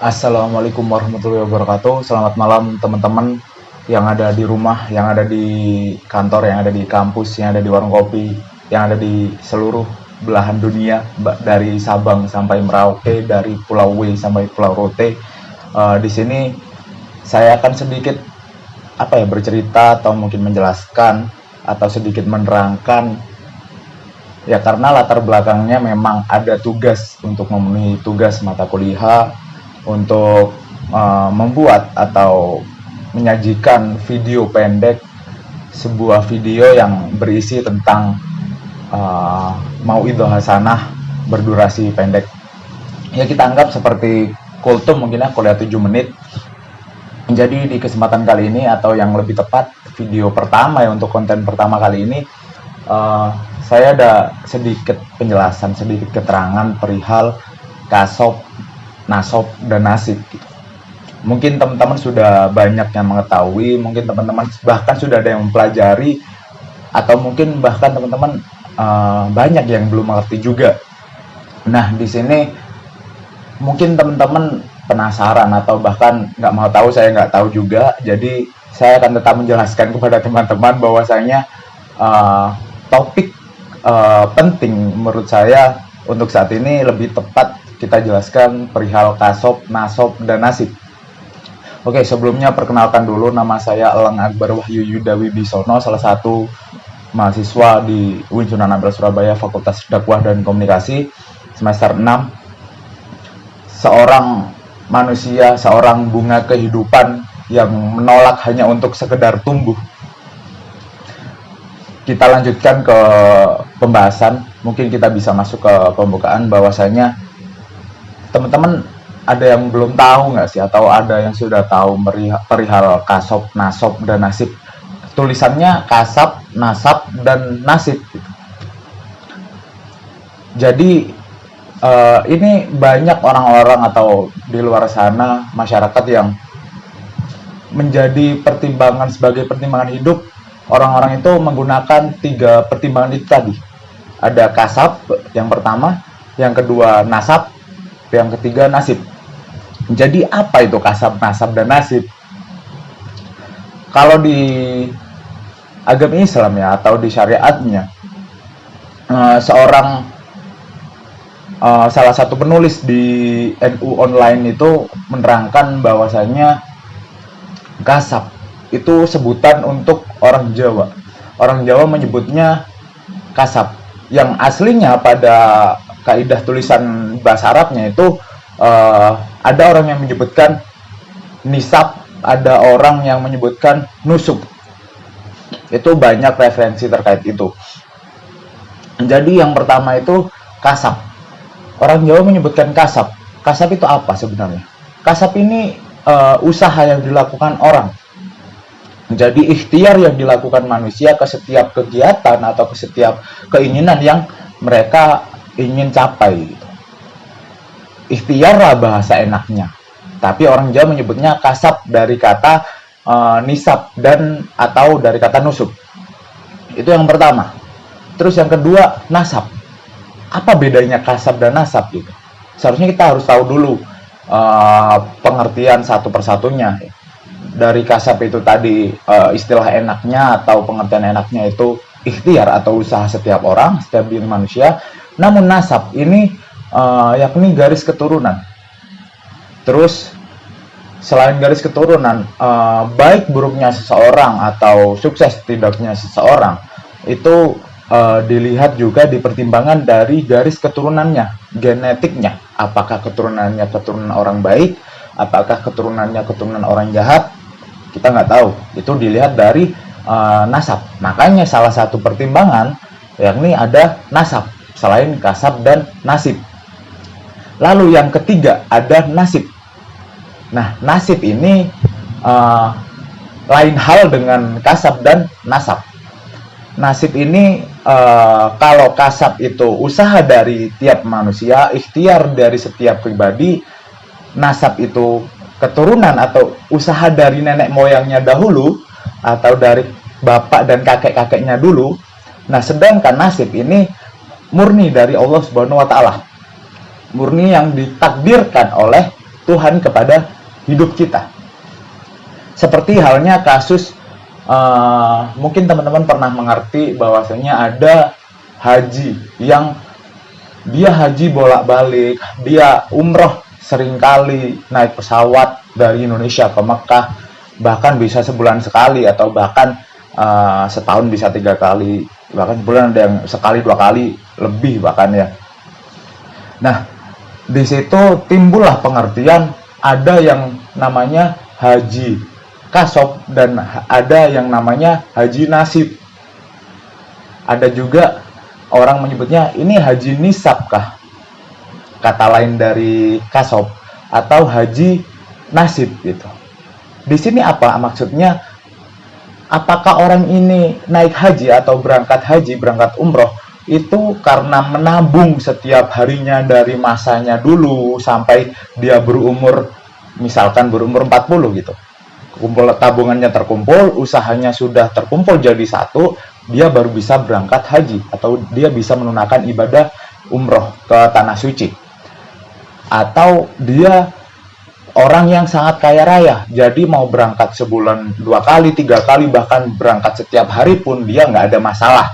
Assalamualaikum warahmatullahi wabarakatuh. Selamat malam teman-teman yang ada di rumah, yang ada di kantor, yang ada di kampus, yang ada di warung kopi, yang ada di seluruh belahan dunia, dari Sabang sampai Merauke, dari Pulau W sampai Pulau Rote. Di sini saya akan sedikit bercerita atau mungkin menjelaskan atau sedikit menerangkan ya, karena latar belakangnya memang ada tugas untuk memenuhi tugas mata kuliah untuk membuat atau menyajikan video pendek, sebuah video yang berisi tentang mauidhah hasanah berdurasi pendek. Ya, kita anggap seperti kultum mungkin ya, kuliah 7 menit. Jadi di kesempatan kali ini, atau yang lebih tepat video pertama ya, untuk konten pertama kali ini, saya ada sedikit penjelasan, sedikit keterangan perihal kasop, nasop, dan nasib. Mungkin teman-teman sudah banyak yang mengetahui, mungkin teman-teman bahkan sudah ada yang mempelajari, atau mungkin bahkan teman-teman banyak yang belum mengerti juga. Nah, di sini mungkin teman-teman penasaran atau bahkan nggak mau tahu, saya nggak tahu juga. Jadi saya akan tetap menjelaskan kepada teman-teman bahwasanya topik penting menurut saya untuk saat ini lebih tepat kita jelaskan perihal kasop, nasop, dan nasib. Oke, sebelumnya perkenalkan dulu, nama saya Elang Akbar Wahyu Yuda Wibisono, salah satu mahasiswa di UIN Sunan Ampel Surabaya, Fakultas Dakwah dan Komunikasi, semester 6. Seorang manusia, seorang bunga kehidupan yang menolak hanya untuk sekedar tumbuh. Kita lanjutkan ke pembahasan. Mungkin kita bisa masuk ke pembukaan, bahwasanya teman-teman ada yang belum tahu nggak sih, atau ada yang sudah tahu perihal kasop, nasop, dan nasib. Tulisannya kasab, nasab, dan nasib. Jadi ini banyak orang-orang atau di luar sana masyarakat yang menjadi pertimbangan, sebagai pertimbangan hidup. Orang-orang itu menggunakan 3 pertimbangan itu tadi. Ada kasab yang pertama, yang kedua nasab, yang ketiga nasib. Jadi apa itu kasab, nasab, dan nasib? Kalau di agama Islam ya, atau di syariatnya, salah satu penulis di NU Online itu menerangkan bahwasanya kasab itu sebutan untuk orang Jawa. Orang Jawa menyebutnya kasab, yang aslinya pada kaidah tulisan bahasa Arabnya itu ada orang yang menyebutkan nisab, ada orang yang menyebutkan nusub. Itu banyak referensi terkait itu. Jadi yang pertama itu kasab. Orang Jawa menyebutkan kasab. Kasab itu apa sebenarnya? Kasab ini usaha yang dilakukan orang. Jadi ikhtiar yang dilakukan manusia ke setiap kegiatan atau ke setiap keinginan yang mereka ingin capai. Ikhtiar lah bahasa enaknya. Tapi orang Jawa menyebutnya kasab dari kata nisab dan atau dari kata nusub. Itu yang pertama. Terus yang kedua, nasab. Apa bedanya kasab dan nasab gitu? Seharusnya kita harus tahu dulu pengertian satu persatunya. Dari kasab itu tadi istilah enaknya atau pengertian enaknya itu ikhtiar atau usaha setiap orang, setiap diri manusia. Namun nasab ini yakni garis keturunan. Terus selain garis keturunan, baik buruknya seseorang atau sukses tidaknya seseorang itu dilihat juga di pertimbangan dari garis keturunannya, genetiknya. Apakah keturunannya keturunan orang baik, apakah keturunannya keturunan orang jahat, kita nggak tahu. Itu dilihat dari nasab. Makanya salah satu pertimbangan yakni ada nasab selain kasab dan nasib. Lalu yang ketiga ada nasib. Nah, nasib ini lain hal dengan kasab dan nasab. Nasib ini kalau kasab itu usaha dari tiap manusia, ikhtiar dari setiap pribadi. Nasab itu keturunan atau usaha dari nenek moyangnya dahulu, atau dari bapak dan kakek-kakeknya dulu. Nah, sedangkan nasib ini murni dari Allah Subhanahu wa taala. Murni yang ditakdirkan oleh Tuhan kepada hidup kita. Seperti halnya kasus mungkin teman-teman pernah mengerti bahwasanya ada haji yang dia haji bolak-balik, dia umroh seringkali naik pesawat dari Indonesia ke Mekah, bahkan bisa sebulan sekali atau bahkan setahun bisa 3 kali, bahkan sebulan ada yang sekali 2 kali lebih bahkan ya. Nah, di situ timbullah pengertian ada yang namanya haji kasop dan ada yang namanya haji nasib. Ada juga orang menyebutnya ini haji nisab kah, kata lain dari kasop, atau haji nasib gitu. Di sini apa maksudnya? Apakah orang ini naik haji atau berangkat haji, berangkat umroh itu karena menabung setiap harinya dari masanya dulu sampai dia berumur, misalkan berumur 40 gitu. Kumpul tabungannya terkumpul, usahanya sudah terkumpul jadi satu, dia baru bisa berangkat haji atau dia bisa menunaikan ibadah umroh ke tanah suci. Atau dia orang yang sangat kaya raya, jadi mau berangkat sebulan 2 kali, 3 kali, bahkan berangkat setiap hari pun dia nggak ada masalah.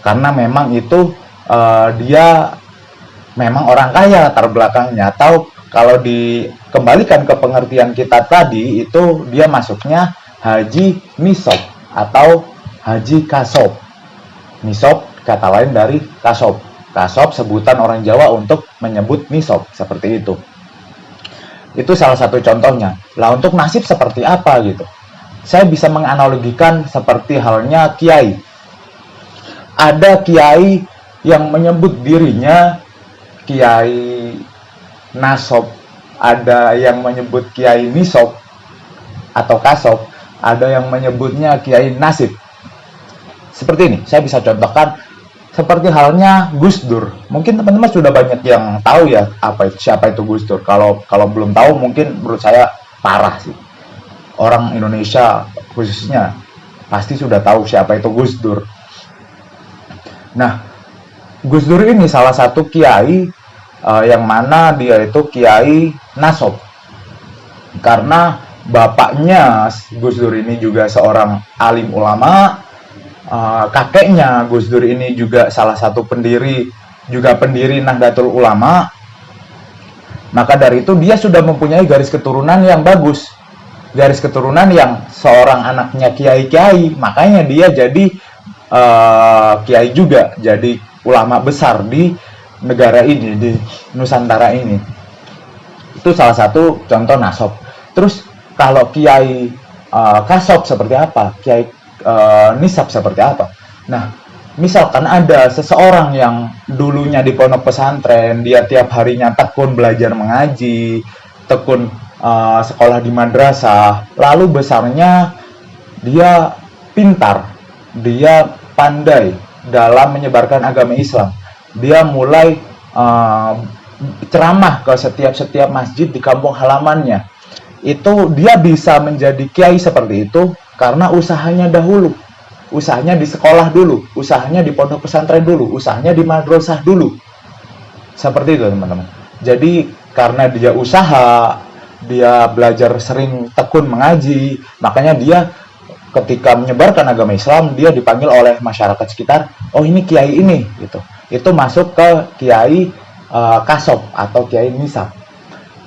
Karena memang itu dia memang orang kaya latar belakangnya. Atau kalau dikembalikan ke pengertian kita tadi, itu dia masuknya haji nisab atau haji kasop. Nisab kata lain dari kasop. Kasop sebutan orang Jawa untuk menyebut nisab, seperti itu. Itu salah satu contohnya. Lah untuk nasib seperti apa gitu? Saya bisa menganalogikan seperti halnya kiai. Ada kiai yang menyebut dirinya kiai nasab, ada yang menyebut kiai nisab atau kasop, ada yang menyebutnya kiai nasib. Seperti ini, saya bisa contohkan seperti halnya Gus Dur. Mungkin teman-teman sudah banyak yang tahu ya siapa itu Gus Dur. Kalau belum tahu, mungkin menurut saya parah sih. Orang Indonesia khususnya pasti sudah tahu siapa itu Gus Dur. Nah, Gus Dur ini salah satu kiai yang mana dia itu kiai nasab. Karena bapaknya Gus Dur ini juga seorang alim ulama, kakeknya Gus Dur ini juga salah satu pendiri Nahdlatul Ulama. Maka dari itu dia sudah mempunyai garis keturunan yang bagus, garis keturunan yang seorang anaknya kiai-kiai, makanya dia jadi kiai juga, jadi ulama besar di negara ini, di Nusantara ini. Itu salah satu contoh nasab. Terus kalau kiai kasop seperti apa? Kiai nisab seperti apa? Nah, misalkan ada seseorang yang dulunya di pondok pesantren, dia tiap harinya tekun belajar mengaji, tekun sekolah di madrasah, lalu besarnya dia pintar, dia pandai dalam menyebarkan agama Islam. Dia mulai ceramah ke setiap masjid di kampung halamannya. Itu dia bisa menjadi kiai seperti itu karena usahanya dahulu. Usahanya di sekolah dulu, usahanya di pondok pesantren dulu, usahanya di madrasah dulu. Seperti itu, teman-teman. Jadi karena dia usaha, dia belajar sering tekun mengaji, makanya dia ketika menyebarkan agama Islam, dia dipanggil oleh masyarakat sekitar, oh ini kiai ini, gitu. Itu masuk ke kiai kasop atau kiai nisab,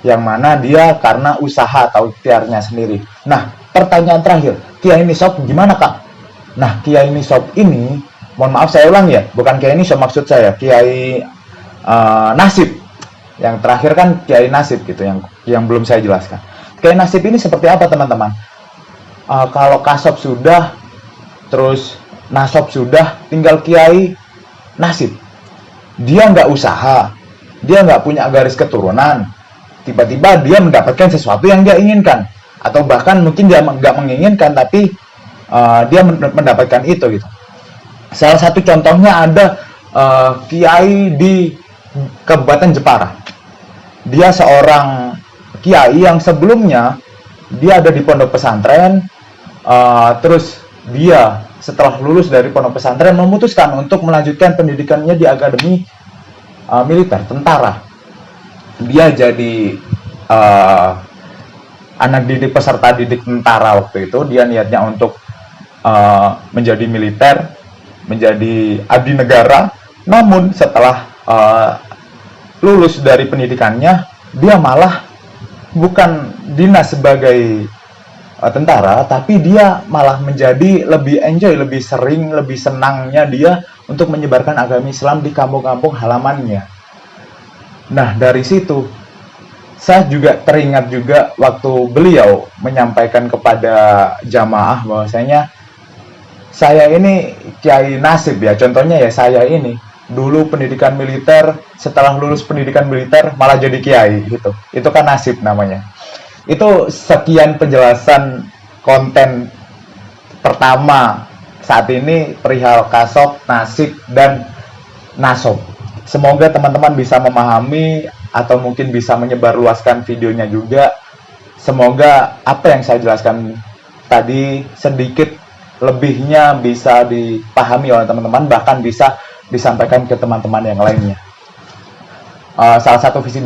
yang mana dia karena usaha atau ikhtiarnya sendiri. Nah, pertanyaan terakhir, kiai nisab gimana kak? Nah, kiai nisab ini, mohon maaf saya ulang ya, bukan kiai nisab maksud saya, kiai nasib. Yang terakhir kan kiai nasib gitu, yang belum saya jelaskan. Kiai nasib ini seperti apa teman-teman? Kalau kasop sudah, terus nasab sudah, tinggal kiai nasib. Dia nggak usaha, dia nggak punya garis keturunan, tiba-tiba dia mendapatkan sesuatu yang dia inginkan, atau bahkan mungkin dia nggak menginginkan, tapi dia mendapatkan itu gitu. Salah satu contohnya ada kiai di Kabupaten Jepara. Dia seorang kiai yang sebelumnya dia ada di pondok pesantren, terus dia setelah lulus dari pondok pesantren memutuskan untuk melanjutkan pendidikannya di akademi militer, tentara. Dia jadi eh, anak didik peserta didik tentara waktu itu. Dia niatnya untuk menjadi militer, menjadi abdi negara. Namun setelah lulus dari pendidikannya, dia malah bukan dinas sebagai tentara, tapi dia malah menjadi lebih enjoy, lebih sering, lebih senangnya dia untuk menyebarkan agama Islam di kampung-kampung halamannya. Nah, dari situ saya juga teringat juga waktu beliau menyampaikan kepada jamaah bahwasanya saya ini kiai nasib ya. Contohnya ya saya ini dulu pendidikan militer, setelah lulus pendidikan militer malah jadi kiai gitu. Itu kan nasib namanya. Itu sekian penjelasan konten pertama saat ini perihal kasok, nasib, dan nasob. Semoga teman-teman bisa memahami atau mungkin bisa menyebarluaskan videonya juga. Semoga apa yang saya jelaskan tadi sedikit lebihnya bisa dipahami oleh teman-teman, bahkan bisa disampaikan ke teman-teman yang lainnya. Salah satu visi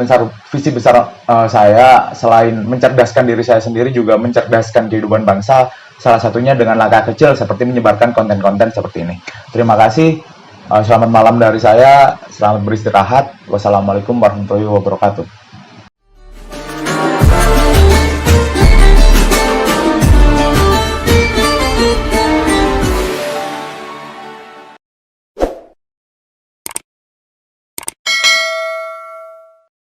besar saya selain mencerdaskan diri saya sendiri juga mencerdaskan kehidupan bangsa, salah satunya dengan langkah kecil seperti menyebarkan konten-konten seperti ini. Terima kasih. Selamat malam dari saya, selamat beristirahat. Wassalamualaikum warahmatullahi wabarakatuh.